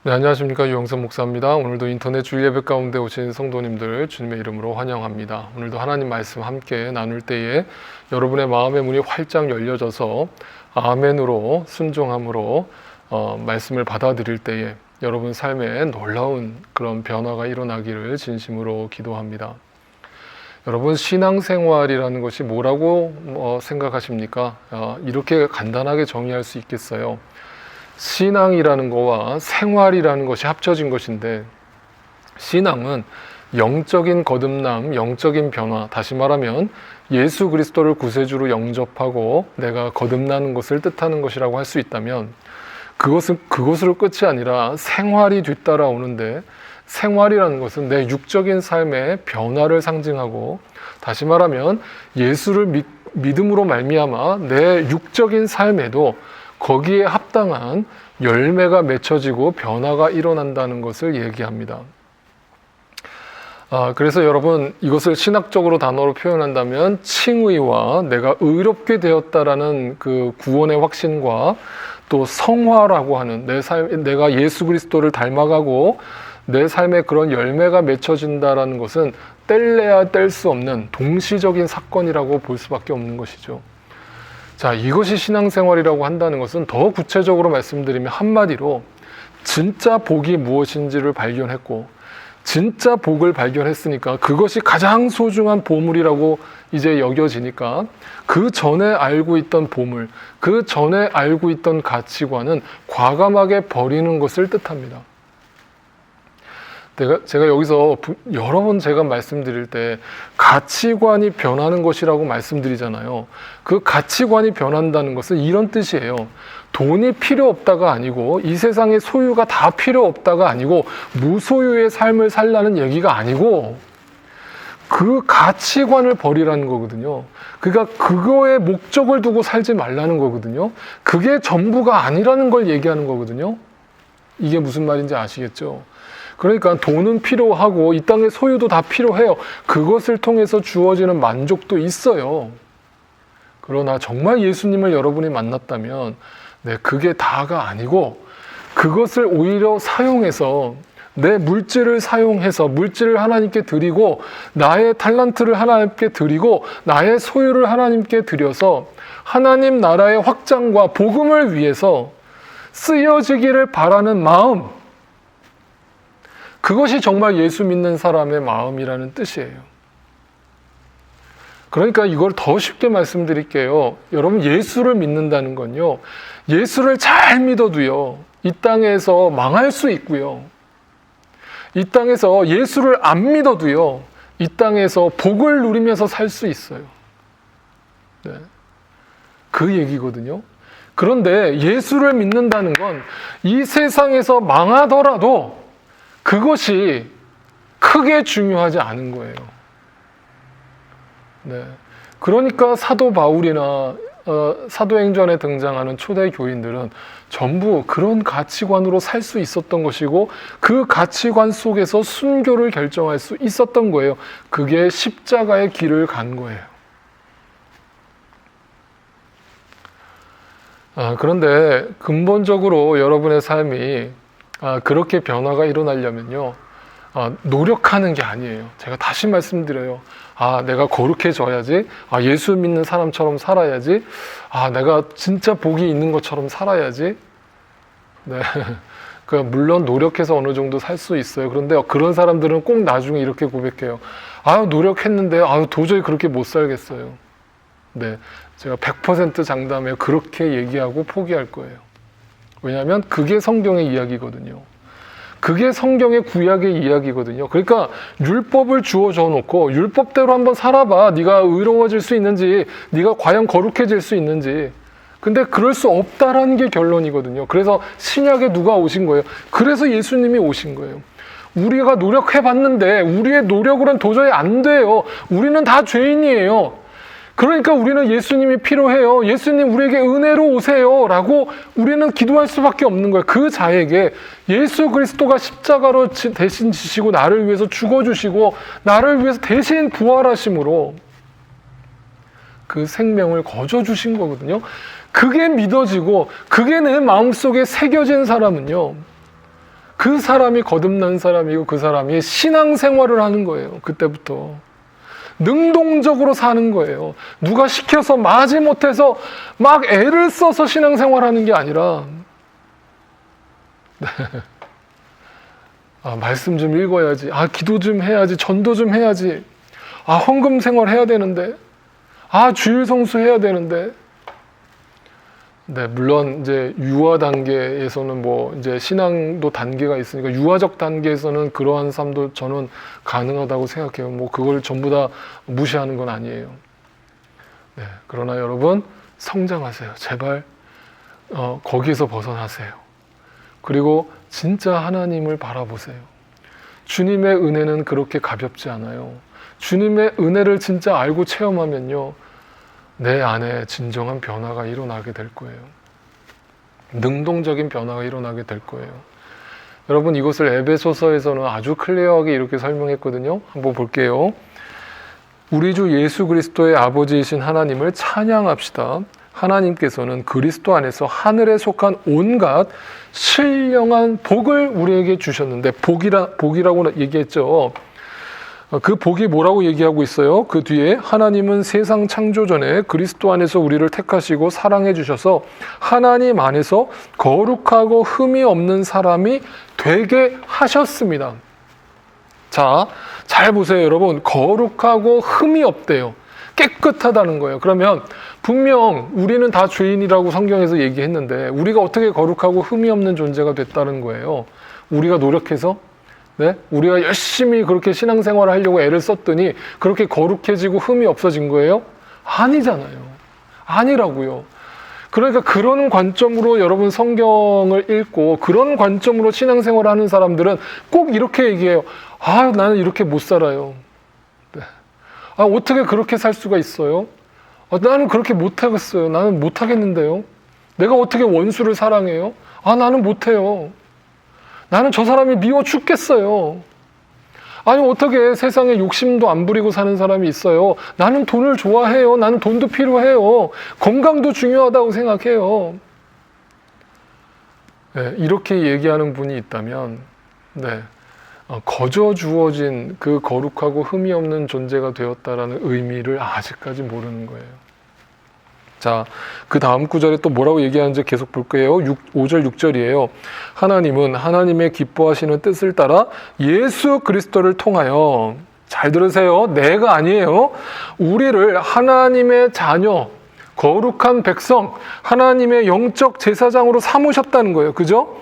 네, 안녕하십니까. 유영선 목사입니다. 오늘도 인터넷 주일 예배 가운데 오신 성도님들 주님의 이름으로 환영합니다. 오늘도 하나님 말씀 함께 나눌 때에 여러분의 마음의 문이 활짝 열려져서 아멘으로 순종함으로 말씀을 받아들일 때에 여러분 삶에 놀라운 그런 변화가 일어나기를 진심으로 기도합니다. 여러분, 신앙생활이라는 것이 뭐라고 생각하십니까? 이렇게 간단하게 정의할 수 있겠어요. 신앙이라는 거와 생활이라는 것이 합쳐진 것인데, 신앙은 영적인 거듭남, 영적인 변화, 다시 말하면 예수 그리스도를 구세주로 영접하고 내가 거듭나는 것을 뜻하는 것이라고 할 수 있다면, 그것으로 끝이 아니라 생활이 뒤따라오는데, 생활이라는 것은 내 육적인 삶의 변화를 상징하고, 다시 말하면 예수를 믿음으로 말미암아 내 육적인 삶에도 거기에 합당한 열매가 맺혀지고 변화가 일어난다는 것을 얘기합니다. 그래서 여러분, 이것을 신학적으로 단어로 표현한다면 칭의와 내가 의롭게 되었다라는 그 구원의 확신과 또 성화라고 하는 내가 예수 그리스도를 닮아가고 내 삶에 그런 열매가 맺혀진다라는 것은 뗄래야 뗄 수 없는 동시적인 사건이라고 볼 수밖에 없는 것이죠. 자, 이것이 신앙생활이라고 한다는 것은 더 구체적으로 말씀드리면 한마디로 진짜 복이 무엇인지를 발견했고, 진짜 복을 발견했으니까 그것이 가장 소중한 보물이라고 이제 여겨지니까 그 전에 알고 있던 보물, 그 전에 알고 있던 가치관은 과감하게 버리는 것을 뜻합니다. 제가 여기서 여러 번 제가 말씀드릴 때 가치관이 변하는 것이라고 말씀드리잖아요. 그 가치관이 변한다는 것은 이런 뜻이에요. 돈이 필요 없다가 아니고, 이 세상에 소유가 다 필요 없다가 아니고, 무소유의 삶을 살라는 얘기가 아니고, 그 가치관을 버리라는 거거든요. 그러니까 그거에 목적을 두고 살지 말라는 거거든요. 그게 전부가 아니라는 걸 얘기하는 거거든요. 이게 무슨 말인지 아시겠죠? 그러니까 돈은 필요하고 이 땅의 소유도 다 필요해요. 그것을 통해서 주어지는 만족도 있어요. 그러나 정말 예수님을 여러분이 만났다면 그게 다가 아니고, 그것을 오히려 사용해서 내 물질을 사용해서 물질을 하나님께 드리고, 나의 탤런트를 하나님께 드리고, 나의 소유를 하나님께 드려서 하나님 나라의 확장과 복음을 위해서 쓰여지기를 바라는 마음, 그것이 정말 예수 믿는 사람의 마음이라는 뜻이에요. 그러니까 이걸 더 쉽게 말씀드릴게요. 여러분, 예수를 믿는다는 건요, 예수를 잘 믿어도요, 이 땅에서 망할 수 있고요, 이 땅에서 예수를 안 믿어도요, 이 땅에서 복을 누리면서 살 수 있어요. 네. 그 얘기거든요. 그런데 예수를 믿는다는 건 이 세상에서 망하더라도 그것이 크게 중요하지 않은 거예요. 네. 그러니까 사도 바울이나 사도행전에 등장하는 초대 교인들은 전부 그런 가치관으로 살 수 있었던 것이고, 그 가치관 속에서 순교를 결정할 수 있었던 거예요. 그게 십자가의 길을 간 거예요. 그런데 근본적으로 여러분의 삶이 그렇게 변화가 일어나려면요, 노력하는 게 아니에요. 제가 다시 말씀드려요. 내가 거룩해져야지. 예수 믿는 사람처럼 살아야지. 내가 진짜 복이 있는 것처럼 살아야지. 네. 물론 노력해서 어느 정도 살 수 있어요. 그런데 그런 사람들은 꼭 나중에 이렇게 고백해요. 노력했는데 도저히 그렇게 못 살겠어요. 네. 제가 100% 장담해요. 그렇게 얘기하고 포기할 거예요. 왜냐하면 그게 성경의 이야기거든요. 그게 성경의 구약의 이야기거든요. 그러니까 율법을 주어져 놓고 율법대로 한번 살아봐. 네가 의로워질 수 있는지, 네가 과연 거룩해질 수 있는지. 근데 그럴 수 없다라는 게 결론이거든요. 그래서 신약에 누가 오신 거예요? 그래서 예수님이 오신 거예요. 우리가 노력해봤는데 우리의 노력으로는 도저히 안 돼요. 우리는 다 죄인이에요. 그러니까 우리는 예수님이 필요해요. 예수님 우리에게 은혜로 오세요 라고 우리는 기도할 수밖에 없는 거예요. 그 자에게 예수 그리스도가 십자가로 대신 지시고 나를 위해서 죽어주시고 나를 위해서 대신 부활하심으로 그 생명을 거저 주신 거거든요. 그게 믿어지고 그게 내 마음속에 새겨진 사람은요, 그 사람이 거듭난 사람이고 그 사람이 신앙생활을 하는 거예요. 그때부터 능동적으로 사는 거예요. 누가 시켜서 마지못해서 막 애를 써서 신앙생활하는 게 아니라 말씀 좀 읽어야지, 기도 좀 해야지, 전도 좀 해야지, 헌금 생활 해야 되는데, 주일 성수 해야 되는데. 네, 물론 이제 유아 단계에서는 뭐 이제 신앙도 단계가 있으니까 유아적 단계에서는 그러한 삶도 저는 가능하다고 생각해요. 뭐 그걸 전부 다 무시하는 건 아니에요. 네, 그러나 여러분 성장하세요. 제발 거기에서 벗어나세요. 그리고 진짜 하나님을 바라보세요. 주님의 은혜는 그렇게 가볍지 않아요. 주님의 은혜를 진짜 알고 체험하면요, 내 안에 진정한 변화가 일어나게 될 거예요. 능동적인 변화가 일어나게 될 거예요. 여러분, 이것을 에베소서에서는 아주 클리어하게 이렇게 설명했거든요. 한번 볼게요. 우리 주 예수 그리스도의 아버지이신 하나님을 찬양합시다. 하나님께서는 그리스도 안에서 하늘에 속한 온갖 신령한 복을 우리에게 주셨는데, 복이라고 얘기했죠. 그 복이 뭐라고 얘기하고 있어요? 그 뒤에 하나님은 세상 창조 전에 그리스도 안에서 우리를 택하시고 사랑해 주셔서 하나님 안에서 거룩하고 흠이 없는 사람이 되게 하셨습니다. 자, 잘 보세요, 여러분. 거룩하고 흠이 없대요. 깨끗하다는 거예요. 그러면 분명 우리는 다 죄인이라고 성경에서 얘기했는데 우리가 어떻게 거룩하고 흠이 없는 존재가 됐다는 거예요? 우리가 노력해서? 네? 우리가 열심히 그렇게 신앙생활을 하려고 애를 썼더니 그렇게 거룩해지고 흠이 없어진 거예요? 아니잖아요. 아니라고요. 그러니까 그런 관점으로 여러분 성경을 읽고 그런 관점으로 신앙생활을 하는 사람들은 꼭 이렇게 얘기해요. 나는 이렇게 못 살아요. 네. 어떻게 그렇게 살 수가 있어요? 나는 그렇게 못하겠어요. 나는 못하겠는데요. 내가 어떻게 원수를 사랑해요? 나는 못해요. 나는 저 사람이 미워 죽겠어요. 아니, 어떻게 세상에 욕심도 안 부리고 사는 사람이 있어요? 나는 돈을 좋아해요. 나는 돈도 필요해요. 건강도 중요하다고 생각해요. 네, 이렇게 얘기하는 분이 있다면, 네, 거저 주어진 그 거룩하고 흠이 없는 존재가 되었다라는 의미를 아직까지 모르는 거예요. 자, 그 다음 구절에 또 뭐라고 얘기하는지 계속 볼게요. 5절 6절이에요. 하나님은 하나님의 기뻐하시는 뜻을 따라 예수 그리스도를 통하여, 잘 들으세요, 내가 아니에요, 우리를 하나님의 자녀, 거룩한 백성, 하나님의 영적 제사장으로 삼으셨다는 거예요. 그죠?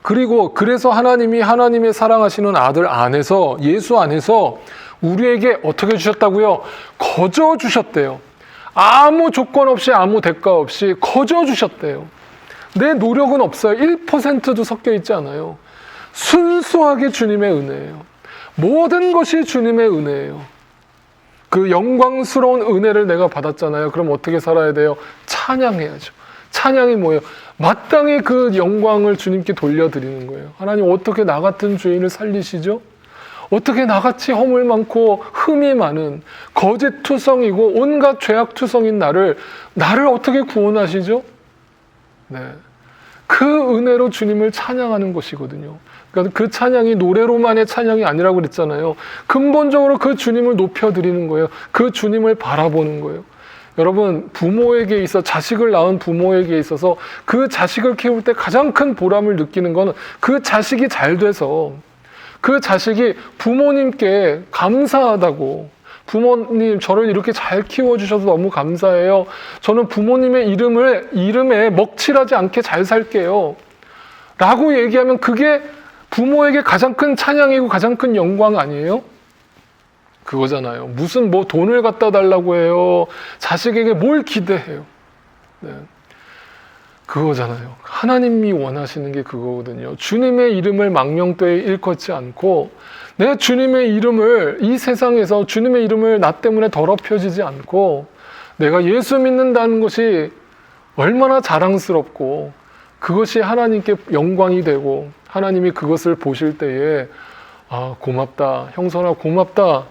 그리고 그래서 하나님이 하나님의 사랑하시는 아들 안에서, 예수 안에서 우리에게 어떻게 주셨다고요? 거저 주셨대요. 아무 조건 없이, 아무 대가 없이 거저 주셨대요. 내 노력은 없어요. 1%도 섞여 있지 않아요. 순수하게 주님의 은혜예요. 모든 것이 주님의 은혜예요. 그 영광스러운 은혜를 내가 받았잖아요. 그럼 어떻게 살아야 돼요? 찬양해야죠. 찬양이 뭐예요? 마땅히 그 영광을 주님께 돌려드리는 거예요. 하나님, 어떻게 나 같은 죄인을 살리시죠? 어떻게 나같이 허물 많고 흠이 많은 거짓투성이고 온갖 죄악투성인 나를 어떻게 구원하시죠? 네, 그 은혜로 주님을 찬양하는 것이거든요. 그러니까 그 찬양이 노래로만의 찬양이 아니라고 그랬잖아요. 근본적으로 그 주님을 높여드리는 거예요. 그 주님을 바라보는 거예요. 여러분, 부모에게 있어, 자식을 낳은 부모에게 있어서 그 자식을 키울 때 가장 큰 보람을 느끼는 건 그 자식이 잘 돼서 그 자식이 부모님께 감사하다고, 부모님 저를 이렇게 잘 키워주셔서 너무 감사해요. 저는 부모님의 이름에 먹칠하지 않게 잘 살게요. 라고 얘기하면 그게 부모에게 가장 큰 찬양이고 가장 큰 영광 아니에요? 그거잖아요. 무슨 돈을 갖다 달라고 해요. 자식에게 뭘 기대해요. 네. 그거잖아요. 하나님이 원하시는 게 그거거든요. 주님의 이름을 망령되이 일컫지 않고, 내 주님의 이름을 이 세상에서 주님의 이름을 나 때문에 더럽혀지지 않고, 내가 예수 믿는다는 것이 얼마나 자랑스럽고 그것이 하나님께 영광이 되고 하나님이 그것을 보실 때에 고맙다, 형선아 고맙다,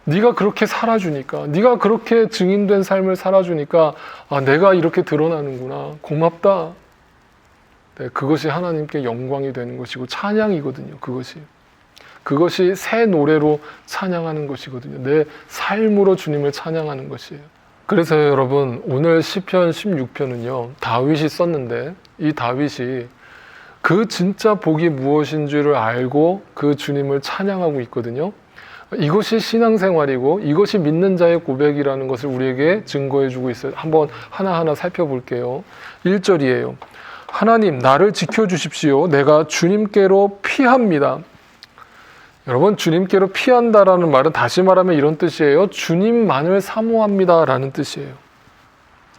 네가 그렇게 살아주니까, 네가 그렇게 증인된 삶을 살아주니까 내가 이렇게 드러나는구나. 고맙다. 네, 그것이 하나님께 영광이 되는 것이고 찬양이거든요. 그것이 새 노래로 찬양하는 것이거든요. 내 삶으로 주님을 찬양하는 것이에요. 그래서 여러분, 오늘 시편 16편은요 다윗이 썼는데, 이 다윗이 그 진짜 복이 무엇인 줄을 알고 그 주님을 찬양하고 있거든요. 이것이 신앙생활이고 이것이 믿는 자의 고백이라는 것을 우리에게 증거해주고 있어요. 한번 하나하나 살펴볼게요. 1절이에요. 하나님, 나를 지켜주십시오. 내가 주님께로 피합니다. 여러분, 주님께로 피한다라는 말은 다시 말하면 이런 뜻이에요. 주님만을 사모합니다 라는 뜻이에요.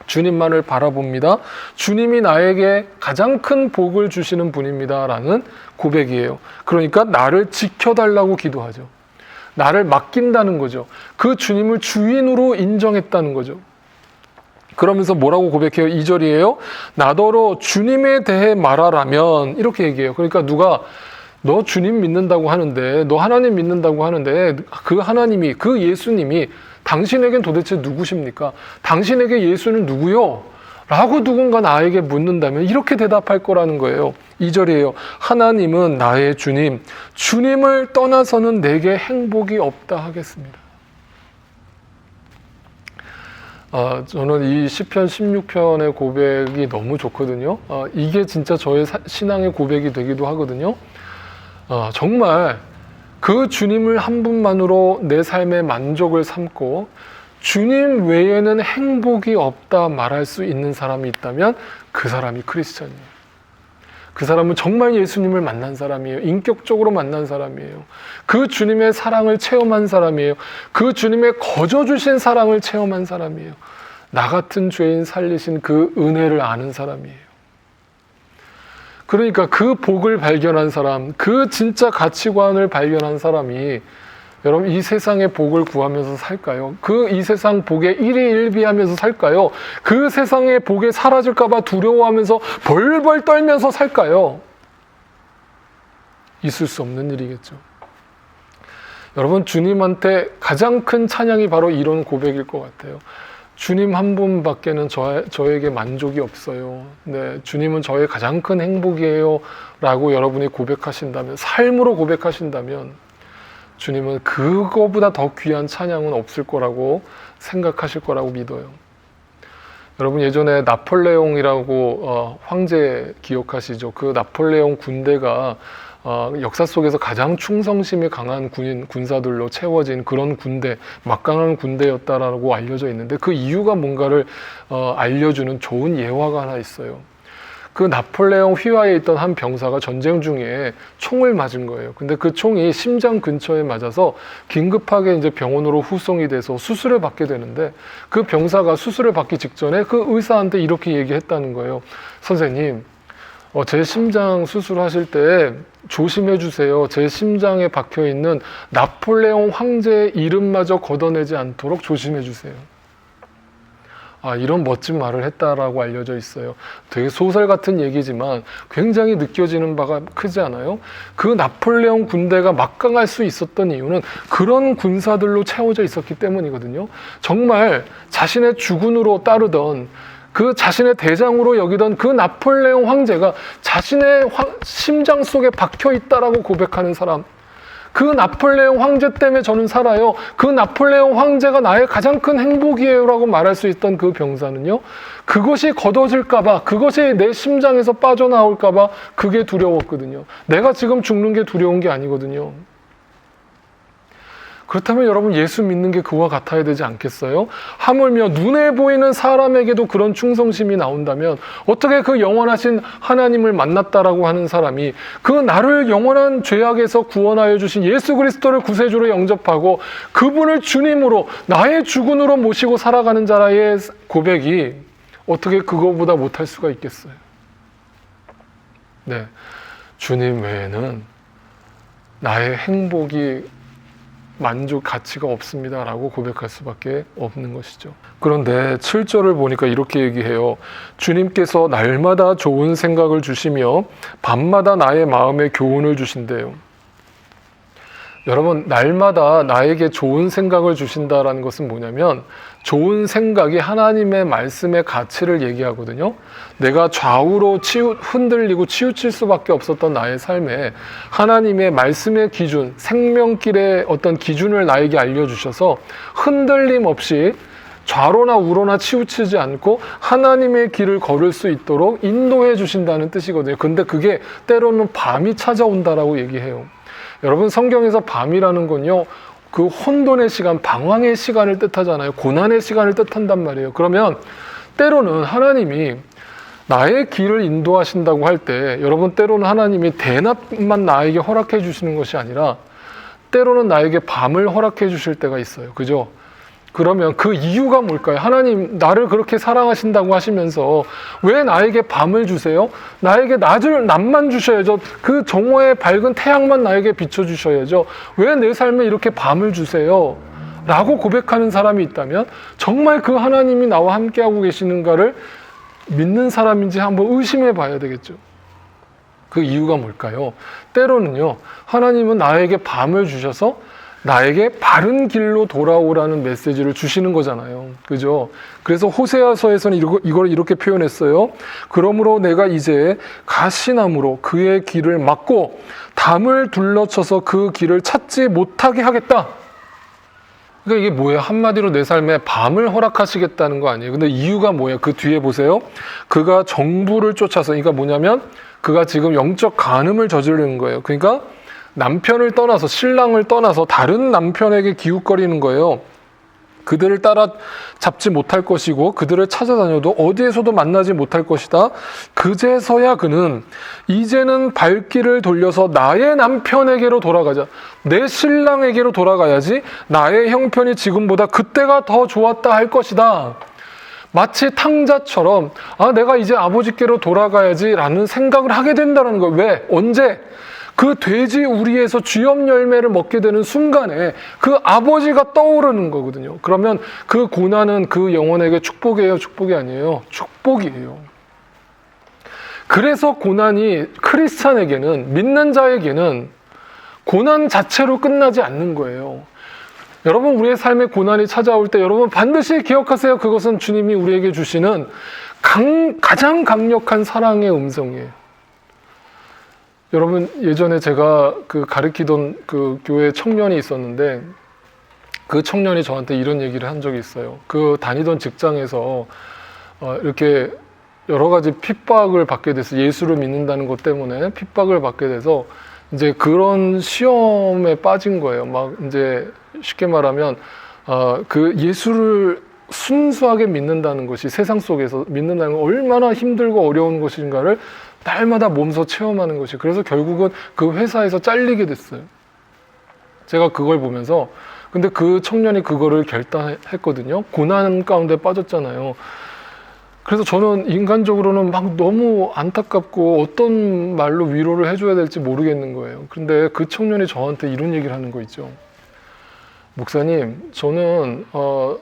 주님만을 바라봅니다. 주님이 나에게 가장 큰 복을 주시는 분입니다 라는 고백이에요. 그러니까 나를 지켜달라고 기도하죠. 나를 맡긴다는 거죠. 그 주님을 주인으로 인정했다는 거죠. 그러면서 뭐라고 고백해요? 2절이에요. 나더러 주님에 대해 말하라면, 이렇게 얘기해요. 그러니까 누가 너 주님 믿는다고 하는데, 너 하나님 믿는다고 하는데 그 하나님이, 그 예수님이 당신에겐 도대체 누구십니까? 당신에게 예수는 누구요? 라고 누군가 나에게 묻는다면 이렇게 대답할 거라는 거예요. 2절이에요. 하나님은 나의 주님, 주님을 떠나서는 내게 행복이 없다 하겠습니다. 저는 이 시편 16편의 고백이 너무 좋거든요. 이게 진짜 저의 신앙의 고백이 되기도 하거든요. 정말 그 주님을 한 분만으로 내 삶의 만족을 삼고 주님 외에는 행복이 없다 말할 수 있는 사람이 있다면 그 사람이 크리스찬이에요. 그 사람은 정말 예수님을 만난 사람이에요. 인격적으로 만난 사람이에요. 그 주님의 사랑을 체험한 사람이에요. 그 주님의 거저 주신 사랑을 체험한 사람이에요. 나 같은 죄인 살리신 그 은혜를 아는 사람이에요. 그러니까 그 복을 발견한 사람, 그 진짜 가치관을 발견한 사람이 여러분 이 세상의 복을 구하면서 살까요? 이 세상 복에 일희일비하면서 살까요? 그 세상의 복에 사라질까 봐 두려워하면서 벌벌 떨면서 살까요? 있을 수 없는 일이겠죠. 여러분, 주님한테 가장 큰 찬양이 바로 이런 고백일 것 같아요. 주님 한 분밖에는 저에게 만족이 없어요. 네, 주님은 저의 가장 큰 행복이에요 라고 여러분이 고백하신다면, 삶으로 고백하신다면 주님은 그거보다 더 귀한 찬양은 없을 거라고 생각하실 거라고 믿어요. 여러분, 예전에 나폴레옹이라고 황제 기억하시죠? 그 나폴레옹 군대가 역사 속에서 가장 충성심이 강한 군사들로 채워진 그런 군대, 막강한 군대였다라고 알려져 있는데, 그 이유가 뭔가를 알려주는 좋은 예화가 하나 있어요. 그 나폴레옹 휘하에 있던 한 병사가 전쟁 중에 총을 맞은 거예요. 근데 그 총이 심장 근처에 맞아서 긴급하게 이제 병원으로 후송이 돼서 수술을 받게 되는데, 그 병사가 수술을 받기 직전에 그 의사한테 이렇게 얘기했다는 거예요. 선생님, 제 심장 수술하실 때 조심해 주세요. 제 심장에 박혀 있는 나폴레옹 황제의 이름마저 걷어내지 않도록 조심해 주세요. 이런 멋진 말을 했다라고 알려져 있어요. 되게 소설 같은 얘기지만 굉장히 느껴지는 바가 크지 않아요? 그 나폴레옹 군대가 막강할 수 있었던 이유는 그런 군사들로 채워져 있었기 때문이거든요. 정말 자신의 주군으로 따르던, 그 자신의 대장으로 여기던 그 나폴레옹 황제가 자신의 심장 속에 박혀 있다라고 고백하는 사람, 그 나폴레옹 황제 때문에 저는 살아요, 그 나폴레옹 황제가 나의 가장 큰 행복이에요 라고 말할 수 있던 그 병사는요, 그것이 걷어질까 봐, 그것이 내 심장에서 빠져나올까 봐 그게 두려웠거든요. 내가 지금 죽는 게 두려운 게 아니거든요. 그렇다면 여러분, 예수 믿는 게 그와 같아야 되지 않겠어요? 하물며 눈에 보이는 사람에게도 그런 충성심이 나온다면 어떻게 그 영원하신 하나님을 만났다라고 하는 사람이 그 나를 영원한 죄악에서 구원하여 주신 예수 그리스도를 구세주로 영접하고 그분을 주님으로, 나의 주군으로 모시고 살아가는 자의 고백이 어떻게 그거보다 못할 수가 있겠어요? 네, 주님 외에는 나의 행복이 만족 가치가 없습니다 라고 고백할 수밖에 없는 것이죠. 그런데 7절을 보니까 이렇게 얘기해요. 주님께서 날마다 좋은 생각을 주시며 밤마다 나의 마음에 교훈을 주신대요. 여러분, 날마다 나에게 좋은 생각을 주신다라는 것은 뭐냐면, 좋은 생각이 하나님의 말씀의 가치를 얘기하거든요. 내가 좌우로 흔들리고 치우칠 수밖에 없었던 나의 삶에 하나님의 말씀의 기준, 생명길의 어떤 기준을 나에게 알려주셔서 흔들림 없이 좌로나 우로나 치우치지 않고 하나님의 길을 걸을 수 있도록 인도해 주신다는 뜻이거든요. 근데 그게 때로는 밤이 찾아온다라고 얘기해요. 여러분, 성경에서 밤이라는 건요, 그 혼돈의 시간, 방황의 시간을 뜻하잖아요. 고난의 시간을 뜻한단 말이에요. 그러면 때로는 하나님이 나의 길을 인도하신다고 할 때, 여러분, 때로는 하나님이 대낮만 나에게 허락해 주시는 것이 아니라 때로는 나에게 밤을 허락해 주실 때가 있어요. 그죠? 그러면 그 이유가 뭘까요? 하나님 나를 그렇게 사랑하신다고 하시면서 왜 나에게 밤을 주세요? 나에게 낮만 주셔야죠. 그 정오의 밝은 태양만 나에게 비춰주셔야죠. 왜 내 삶에 이렇게 밤을 주세요? 라고 고백하는 사람이 있다면 정말 그 하나님이 나와 함께하고 계시는가를 믿는 사람인지 한번 의심해 봐야 되겠죠. 그 이유가 뭘까요? 때로는요, 하나님은 나에게 밤을 주셔서 나에게 바른 길로 돌아오라는 메시지를 주시는 거잖아요. 그죠? 그래서 호세아서에서는 이걸 이렇게 표현했어요. 그러므로 내가 이제 가시나무로 그의 길을 막고 담을 둘러쳐서 그 길을 찾지 못하게 하겠다. 그러니까 이게 뭐예요? 한마디로 내 삶에 밤을 허락하시겠다는 거 아니에요. 근데 이유가 뭐예요? 그 뒤에 보세요. 그가 정부를 쫓아서, 그러니까 뭐냐면 그가 지금 영적 간음을 저지르는 거예요. 그러니까 남편을 떠나서, 신랑을 떠나서 다른 남편에게 기웃거리는 거예요. 그들을 따라잡지 못할 것이고 그들을 찾아다녀도 어디에서도 만나지 못할 것이다. 그제서야 그는 이제는 발길을 돌려서 나의 남편에게로 돌아가자. 내 신랑에게로 돌아가야지 나의 형편이 지금보다 그때가 더 좋았다 할 것이다. 마치 탕자처럼 내가 이제 아버지께로 돌아가야지 라는 생각을 하게 된다는 거예요. 왜? 언제? 그 돼지 우리에서 쥐염 열매를 먹게 되는 순간에 그 아버지가 떠오르는 거거든요. 그러면 그 고난은 그 영혼에게 축복이에요? 축복이 아니에요? 축복이에요. 그래서 고난이 크리스찬에게는, 믿는 자에게는 고난 자체로 끝나지 않는 거예요. 여러분, 우리의 삶에 고난이 찾아올 때 여러분 반드시 기억하세요. 그것은 주님이 우리에게 주시는 가장 강력한 사랑의 음성이에요. 여러분, 예전에 제가 가르치던 그 교회 청년이 있었는데 그 청년이 저한테 이런 얘기를 한 적이 있어요. 그 다니던 직장에서 이렇게 여러 가지 핍박을 받게 돼서, 예수를 믿는다는 것 때문에 핍박을 받게 돼서 이제 그런 시험에 빠진 거예요. 막 이제 쉽게 말하면 그 예수를 순수하게 믿는다는 것이, 세상 속에서 믿는다는 건 얼마나 힘들고 어려운 것인가를 날마다 몸소 체험하는 것이, 그래서 결국은 그 회사에서 잘리게 됐어요. 제가 그걸 보면서, 근데 그 청년이 그거를 결단했거든요. 고난 가운데 빠졌잖아요. 그래서 저는 인간적으로는 막 너무 안타깝고 어떤 말로 위로를 해줘야 될지 모르겠는 거예요. 근데 그 청년이 저한테 이런 얘기를 하는 거 있죠. 목사님, 저는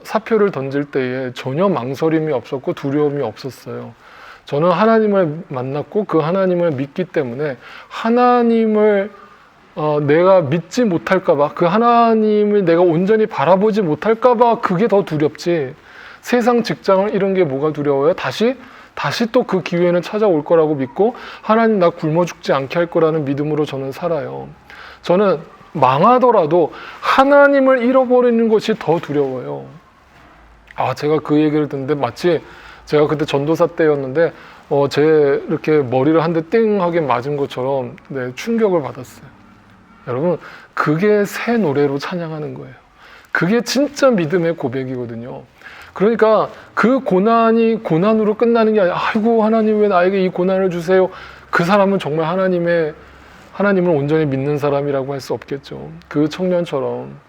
사표를 던질 때에 전혀 망설임이 없었고 두려움이 없었어요. 저는 하나님을 만났고 그 하나님을 믿기 때문에 하나님을 내가 믿지 못할까봐, 그 하나님을 내가 온전히 바라보지 못할까봐 그게 더 두렵지, 세상 직장을 잃은 게 뭐가 두려워요? 다시 또 그 기회는 찾아올 거라고 믿고 하나님 나 굶어 죽지 않게 할 거라는 믿음으로 저는 살아요. 저는 망하더라도 하나님을 잃어버리는 것이 더 두려워요. 제가 그 얘기를 듣는데 마치 제가 그때 전도사 때였는데 제 이렇게 머리를 한 대 띵하게 맞은 것처럼 충격을 받았어요. 여러분, 그게 새 노래로 찬양하는 거예요. 그게 진짜 믿음의 고백이거든요. 그러니까 그 고난이 고난으로 끝나는 게 아니라 아이고 하나님 왜 나에게 이 고난을 주세요. 그 사람은 정말 하나님을 온전히 믿는 사람이라고 할 수 없겠죠. 그 청년처럼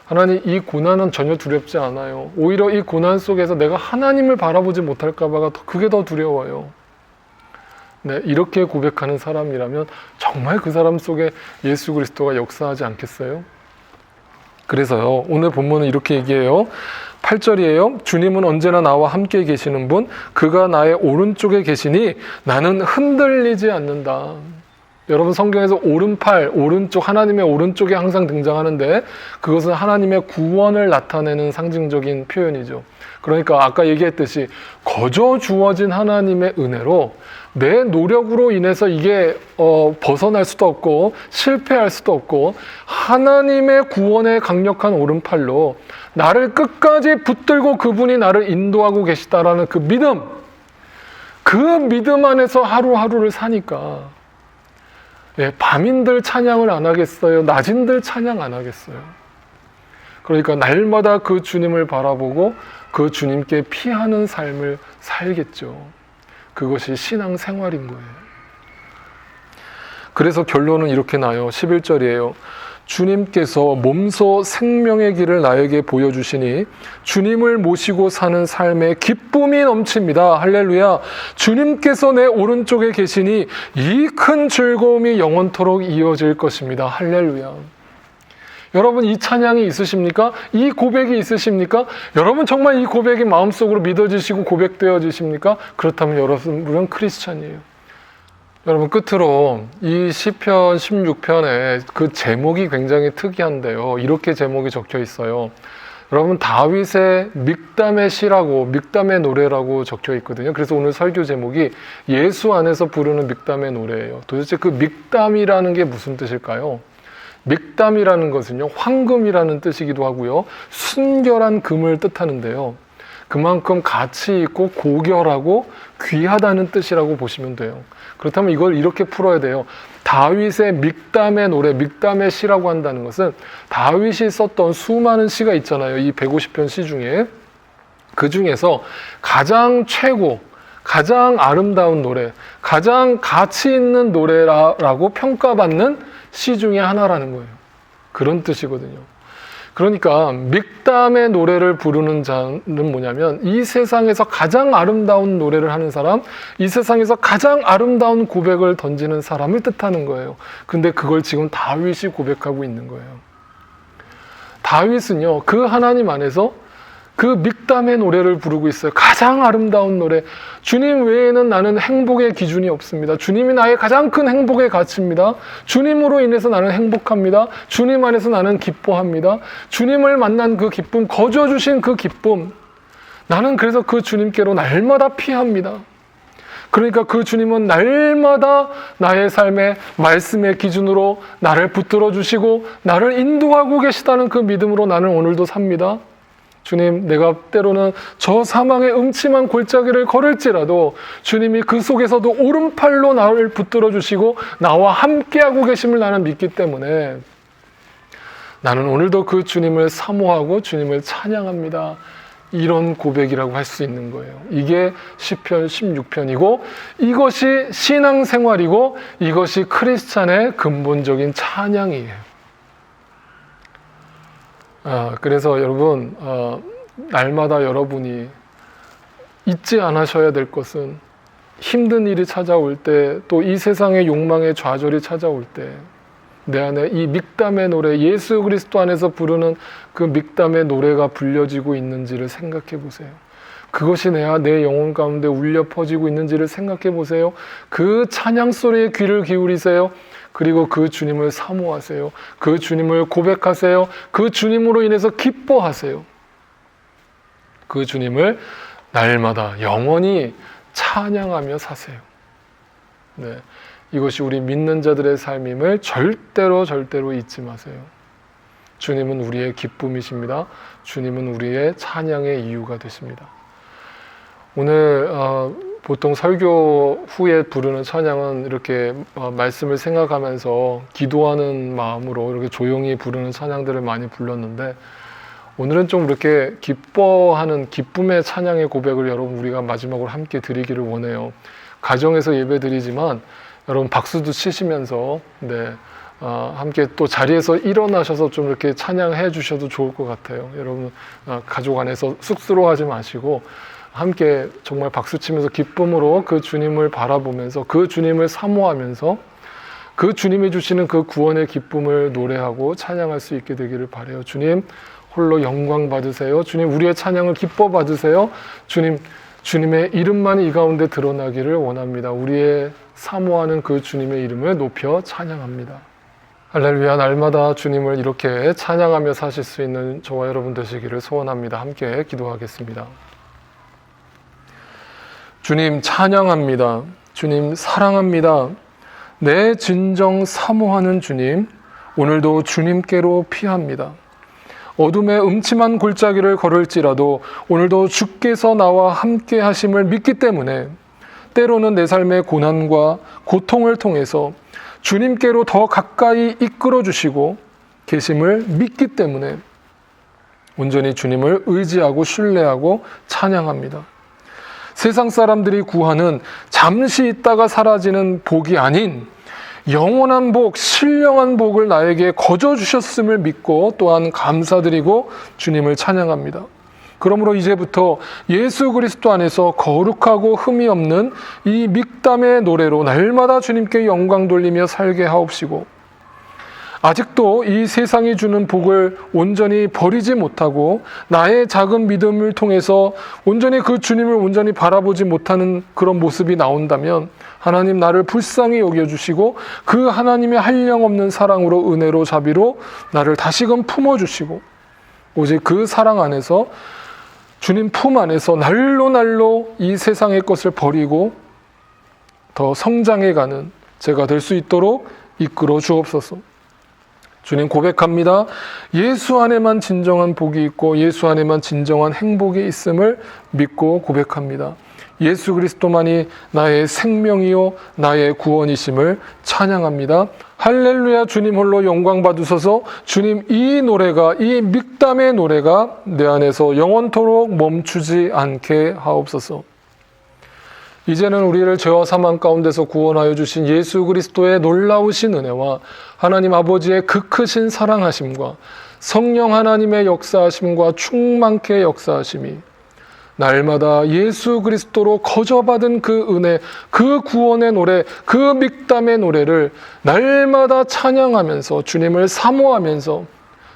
하나님, 이 고난은 전혀 두렵지 않아요. 오히려 이 고난 속에서 내가 하나님을 바라보지 못할까 봐가 그게 더 두려워요. 네, 이렇게 고백하는 사람이라면 정말 그 사람 속에 예수 그리스도가 역사하지 않겠어요? 그래서요, 오늘 본문은 이렇게 얘기해요. 8절이에요. 주님은 언제나 나와 함께 계시는 분, 그가 나의 오른쪽에 계시니 나는 흔들리지 않는다. 여러분 성경에서 오른팔, 오른쪽, 하나님의 오른쪽에 항상 등장하는데 그것은 하나님의 구원을 나타내는 상징적인 표현이죠. 그러니까 아까 얘기했듯이 거저 주어진 하나님의 은혜로 내 노력으로 인해서 이게 벗어날 수도 없고 실패할 수도 없고 하나님의 구원의 강력한 오른팔로 나를 끝까지 붙들고 그분이 나를 인도하고 계시다라는 그 믿음 안에서 하루하루를 사니까 밤인들 찬양을 안 하겠어요? 낮인들 찬양 안 하겠어요? 그러니까 날마다 그 주님을 바라보고 그 주님께 피하는 삶을 살겠죠. 그것이 신앙생활인 거예요. 그래서 결론은 이렇게 나요. 11절이에요. 주님께서 몸소 생명의 길을 나에게 보여주시니 주님을 모시고 사는 삶에 기쁨이 넘칩니다. 할렐루야. 주님께서 내 오른쪽에 계시니 이 큰 즐거움이 영원토록 이어질 것입니다. 할렐루야. 여러분 이 찬양이 있으십니까? 이 고백이 있으십니까? 여러분 정말 이 고백이 마음속으로 믿어지시고 고백되어지십니까? 그렇다면 여러분은 크리스찬이에요. 여러분 끝으로 이 시편 16편에 그 제목이 굉장히 특이한데요. 이렇게 제목이 적혀 있어요. 여러분 다윗의 믹담의 시라고 믹담의 노래라고 적혀 있거든요. 그래서 오늘 설교 제목이 예수 안에서 부르는 믹담의 노래예요. 도대체 그 믹담이라는 게 무슨 뜻일까요? 믹담이라는 것은요, 황금이라는 뜻이기도 하고요, 순결한 금을 뜻하는데요. 그만큼 가치 있고 고결하고 귀하다는 뜻이라고 보시면 돼요. 그렇다면 이걸 이렇게 풀어야 돼요. 다윗의 믹담의 노래, 믹담의 시라고 한다는 것은 다윗이 썼던 수많은 시가 있잖아요. 이 150편 시 중에. 그 중에서 가장 최고, 가장 아름다운 노래, 가장 가치 있는 노래라고 평가받는 시 중에 하나라는 거예요. 그런 뜻이거든요. 그러니까 믹담의 노래를 부르는 자는 뭐냐면 이 세상에서 가장 아름다운 노래를 하는 사람, 이 세상에서 가장 아름다운 고백을 던지는 사람을 뜻하는 거예요. 근데 그걸 지금 다윗이 고백하고 있는 거예요. 다윗은요, 그 하나님 안에서 그 믹담의 노래를 부르고 있어요. 가장 아름다운 노래. 주님 외에는 나는 행복의 기준이 없습니다. 주님이 나의 가장 큰 행복의 가치입니다. 주님으로 인해서 나는 행복합니다. 주님 안에서 나는 기뻐합니다. 주님을 만난 그 기쁨, 거저 주신 그 기쁨. 나는 그래서 그 주님께로 날마다 피합니다. 그러니까 그 주님은 날마다 나의 삶의 말씀의 기준으로 나를 붙들어 주시고 나를 인도하고 계시다는 그 믿음으로 나는 오늘도 삽니다. 주님, 내가 때로는 저 사망의 음침한 골짜기를 걸을지라도 주님이 그 속에서도 오른팔로 나를 붙들어 주시고 나와 함께하고 계심을 나는 믿기 때문에 나는 오늘도 그 주님을 사모하고 주님을 찬양합니다. 이런 고백이라고 할 수 있는 거예요. 이게 시편 16편이고 이것이 신앙생활이고 이것이 크리스찬의 근본적인 찬양이에요. 그래서 여러분 날마다 여러분이 잊지 않으셔야 될 것은 힘든 일이 찾아올 때 또 이 세상의 욕망의 좌절이 찾아올 때 내 안에 이 믹담의 노래, 예수 그리스도 안에서 부르는 그 믹담의 노래가 불려지고 있는지를 생각해 보세요. 그것이 내 영혼 가운데 울려 퍼지고 있는지를 생각해 보세요. 그 찬양 소리에 귀를 기울이세요. 그리고 그 주님을 사모하세요. 그 주님을 고백하세요. 그 주님으로 인해서 기뻐하세요. 그 주님을 날마다 영원히 찬양하며 사세요. 네, 이것이 우리 믿는 자들의 삶임을 절대로 잊지 마세요. 주님은 우리의 기쁨이십니다. 주님은 우리의 찬양의 이유가 되십니다. 오늘 보통 설교 후에 부르는 찬양은 이렇게 말씀을 생각하면서 기도하는 마음으로 이렇게 조용히 부르는 찬양들을 많이 불렀는데 오늘은 좀 이렇게 기뻐하는 기쁨의 찬양의 고백을 여러분 우리가 마지막으로 함께 드리기를 원해요. 가정에서 예배 드리지만 여러분 박수도 치시면서 함께 또 자리에서 일어나셔서 좀 이렇게 찬양해 주셔도 좋을 것 같아요. 여러분 가족 안에서 쑥스러워하지 마시고 함께 정말 박수치면서 기쁨으로 그 주님을 바라보면서 그 주님을 사모하면서 그 주님이 주시는 그 구원의 기쁨을 노래하고 찬양할 수 있게 되기를 바라요. 주님 홀로 영광 받으세요. 주님 우리의 찬양을 기뻐 받으세요. 주님 주님의 이름만이 이 가운데 드러나기를 원합니다. 우리의 사모하는 그 주님의 이름을 높여 찬양합니다. 할렐루야. 날마다 주님을 이렇게 찬양하며 사실 수 있는 저와 여러분 되시기를 소원합니다. 함께 기도하겠습니다. 주님 찬양합니다. 주님 사랑합니다. 내 진정 사모하는 주님, 오늘도 주님께로 피합니다. 어둠의 음침한 골짜기를 걸을지라도 오늘도 주께서 나와 함께 하심을 믿기 때문에 때로는 내 삶의 고난과 고통을 통해서 주님께로 더 가까이 이끌어 주시고 계심을 믿기 때문에 온전히 주님을 의지하고 신뢰하고 찬양합니다. 세상 사람들이 구하는 잠시 있다가 사라지는 복이 아닌 영원한 복, 신령한 복을 나에게 거저 주셨음을 믿고 또한 감사드리고 주님을 찬양합니다. 그러므로 이제부터 예수 그리스도 안에서 거룩하고 흠이 없는 이 믹담의 노래로 날마다 주님께 영광 돌리며 살게 하옵시고, 아직도 이 세상이 주는 복을 온전히 버리지 못하고 나의 작은 믿음을 통해서 온전히 그 주님을 온전히 바라보지 못하는 그런 모습이 나온다면 하나님 나를 불쌍히 여겨주시고 그 하나님의 한량없는 사랑으로 은혜로 자비로 나를 다시금 품어주시고 오직 그 사랑 안에서 주님 품 안에서 날로 이 세상의 것을 버리고 더 성장해가는 제가 될 수 있도록 이끌어 주옵소서. 주님 고백합니다. 예수 안에만 진정한 복이 있고 예수 안에만 진정한 행복이 있음을 믿고 고백합니다. 예수 그리스도만이 나의 생명이요 나의 구원이심을 찬양합니다. 할렐루야. 주님 홀로 영광 받으소서. 주님 이 노래가, 이 믹담의 노래가 내 안에서 영원토록 멈추지 않게 하옵소서. 이제는 우리를 죄와 사망 가운데서 구원하여 주신 예수 그리스도의 놀라우신 은혜와 하나님 아버지의 그 크신 사랑하심과 성령 하나님의 역사하심과 충만케 역사하심이 날마다 예수 그리스도로 거저받은 그 은혜, 그 구원의 노래, 그 믹담의 노래를 날마다 찬양하면서 주님을 사모하면서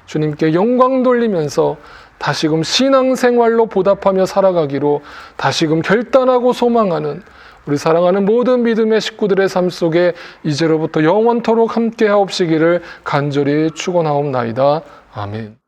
주님께 영광 돌리면서 다시금 신앙생활로 보답하며 살아가기로 다시금 결단하고 소망하는 우리 사랑하는 모든 믿음의 식구들의 삶 속에 이제로부터 영원토록 함께 하옵시기를 간절히 축원하옵나이다. 아멘.